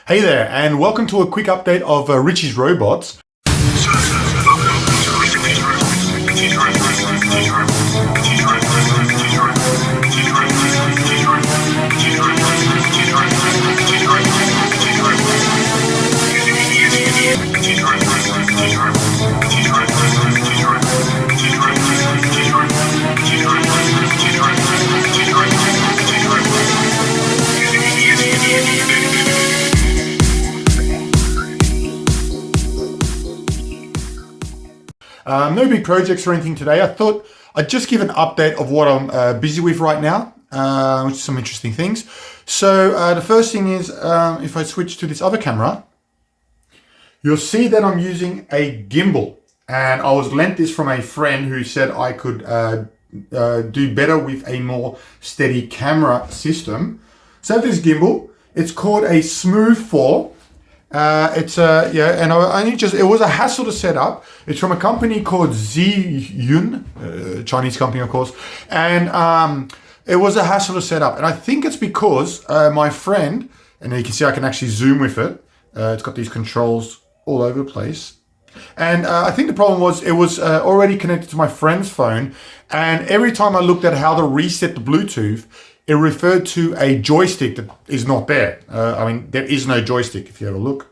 Hey there, and welcome to a quick update of Richie's Robots. No big projects or anything today. I thought I'd just give an update of what I'm busy with right now, which is some interesting things. So the first thing is, if I switch to this other camera, you'll see that I'm using a gimbal. And I was lent this from a friend who said I could do better with a more steady camera system. So this gimbal, it's called a Smooth 4. It was a hassle to set up. It's from a company called Zhiyun, Chinese company, of course. And it was a hassle to set up. And I think it's because my friend, and you can see I can actually zoom with it. It's got these controls all over the place. And I think the problem was it was already connected to my friend's phone. And every time I looked at how to reset the Bluetooth, it referred to a joystick that is not there. There is no joystick if you have a look.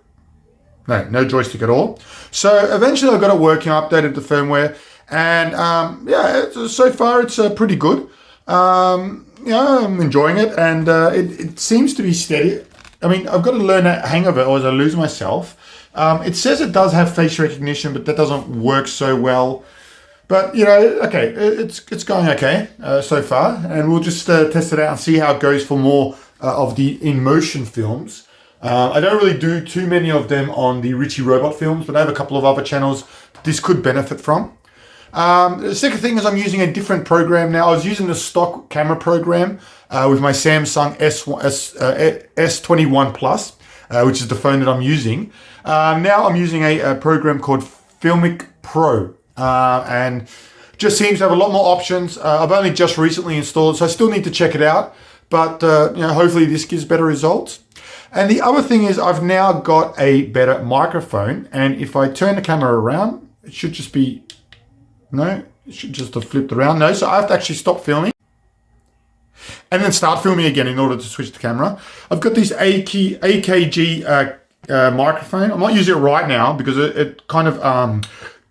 No joystick at all. So eventually I got it working, I updated the firmware, and so far it's pretty good. I'm enjoying it, and it seems to be steady. I've got to learn the hang of it, or else I lose myself. It says it does have face recognition, but that doesn't work so well. But, it's going okay so far. And we'll just test it out and see how it goes for more of the in-motion films. I don't really do too many of them on the Richie Robot films, but I have a couple of other channels this could benefit from. The second thing is I'm using a different program now. I was using the stock camera program with my Samsung S21 Plus, which is the phone that I'm using. Now I'm using a program called Filmic Pro. And just seems to have a lot more options. I've only just recently installed it, so I still need to check it out. But hopefully this gives better results. And the other thing is I've now got a better microphone. And if I turn the camera around, it should just be, it should just have flipped around. No, so I have to actually stop filming and then start filming again in order to switch the camera. I've got this AKG microphone. I'm not using it right now because it kind of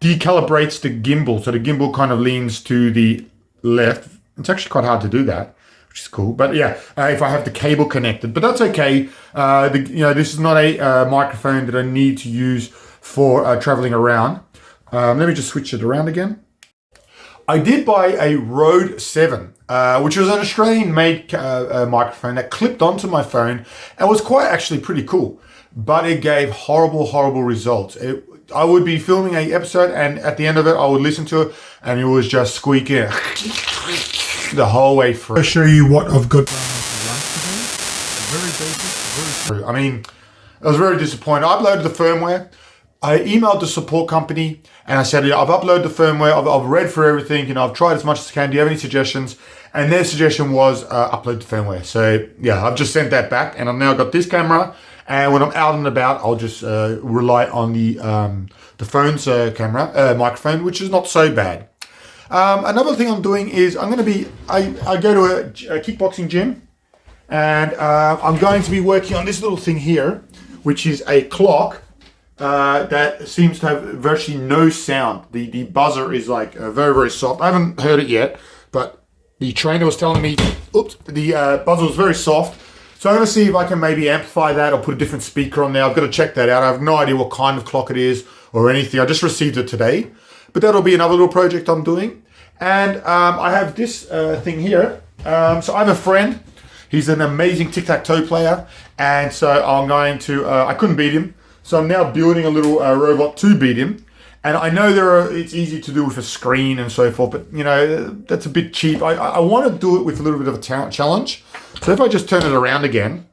decalibrates the gimbal. So the gimbal kind of leans to the left. It's actually quite hard to do that, which is cool. But if I have the cable connected, but that's okay. This is not a microphone that I need to use for traveling around. Let me just switch it around again. I did buy a Rode 7, which was an Australian-made microphone that clipped onto my phone and was quite actually pretty cool. But it gave horrible results. I would be filming an episode, and at the end of it, I would listen to it, and it was just squeaking the whole way through. I'll show you what I've got done for lunch today. Very basic, I was very disappointed. I uploaded the firmware. I emailed the support company, and I said, I've uploaded the firmware. I've read through everything. I've tried as much as I can. Do you have any suggestions? And their suggestion was upload the firmware. So I've just sent that back, and I've now got this camera. And when I'm out and about, I'll just rely on the phone's microphone, which is not so bad. Another thing I'm doing is I go to a kickboxing gym, and I'm going to be working on this little thing here, which is a clock that seems to have virtually no sound. The buzzer is like very soft. I haven't heard it yet, but the trainer was telling me, the buzzer was very soft. So I'm going to see if I can maybe amplify that or put a different speaker on there. I've got to check that out. I have no idea what kind of clock it is or anything. I just received it today. But that'll be another little project I'm doing. And I have this thing here. So I have a friend. He's an amazing Tic Tac Toe player. And so I'm going to, I couldn't beat him. So I'm now building a little robot to beat him. And I know it's easy to do with a screen and so forth, but that's a bit cheap. I want to do it with a little bit of a challenge. So if I just turn it around again.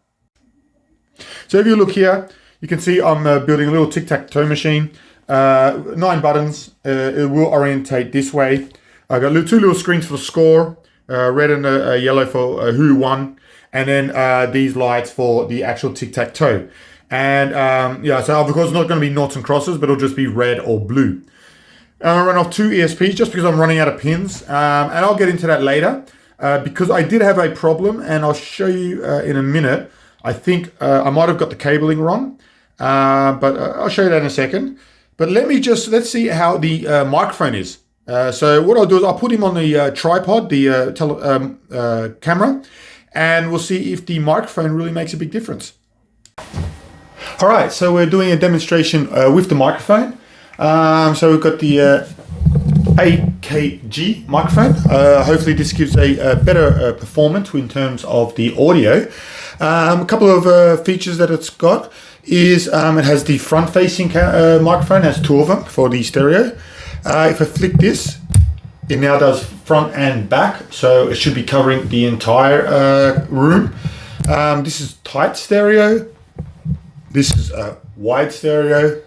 So if you look here, you can see I'm building a little Tic Tac Toe machine. 9 buttons. It will orientate this way. I got two little screens for the score, red and yellow for who won. and then these lights for the actual Tic Tac Toe. And yeah, so of course it's not going to be noughts and crosses, but it'll just be red or blue. I run off 2 ESPs just because I'm running out of pins, and I'll get into that later because I did have a problem, and I'll show you in a minute. I think I might have got the cabling wrong, but I'll show you that in a second. But let's see how the microphone is. So what I'll do is I'll put him on the tripod, the camera, and we'll see if the microphone really makes a big difference. All right, so we're doing a demonstration with the microphone. So we've got the AKG microphone. Hopefully this gives a better performance in terms of the audio. A couple of features that it's got is it has the front-facing microphone, it has 2 of them for the stereo. If I flick this, it now does front and back, so it should be covering the entire room. This is tight stereo. This is wide stereo.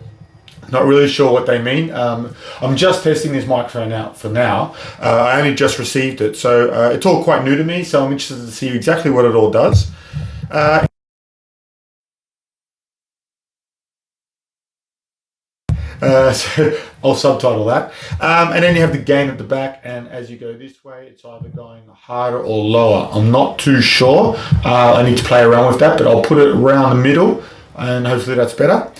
Not really sure what they mean. I'm just testing this microphone out for now. I only just received it, so it's all quite new to me, so I'm interested to see exactly what it all does. So I'll subtitle that. And then you have the gain at the back, and as you go this way, it's either going harder or lower. I'm not too sure. I need to play around with that, but I'll put it around the middle, and hopefully that's better.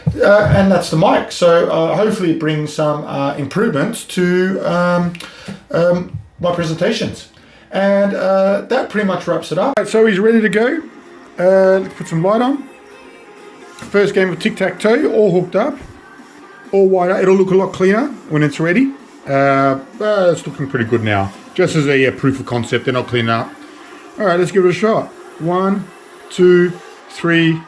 And that's the mic. So hopefully it brings some improvements to my presentations. And that pretty much wraps it up. So he's ready to go. Let's put some light on. First game of Tic Tac Toe, all hooked up. All wider. It'll look a lot cleaner when it's ready. It's looking pretty good now. Just as a proof of concept, then I'll clean it up. All right, let's give it a shot. 1, 2, 3.